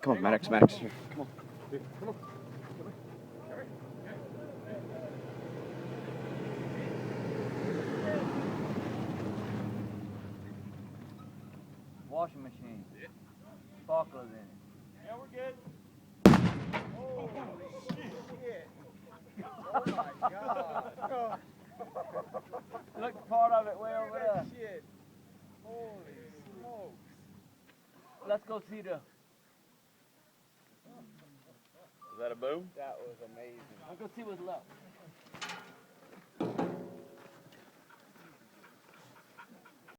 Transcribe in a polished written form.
Come on, Maddox, Maddox. Here, come on. Come on. Washing machine. Sparklers in it. Yeah, we're good. Oh, shit. Oh, my God. Look, part of it way over Look at there. that shit. Holy smokes. Let's go see the. Is that a boom? That was amazing. Let's go see what's left.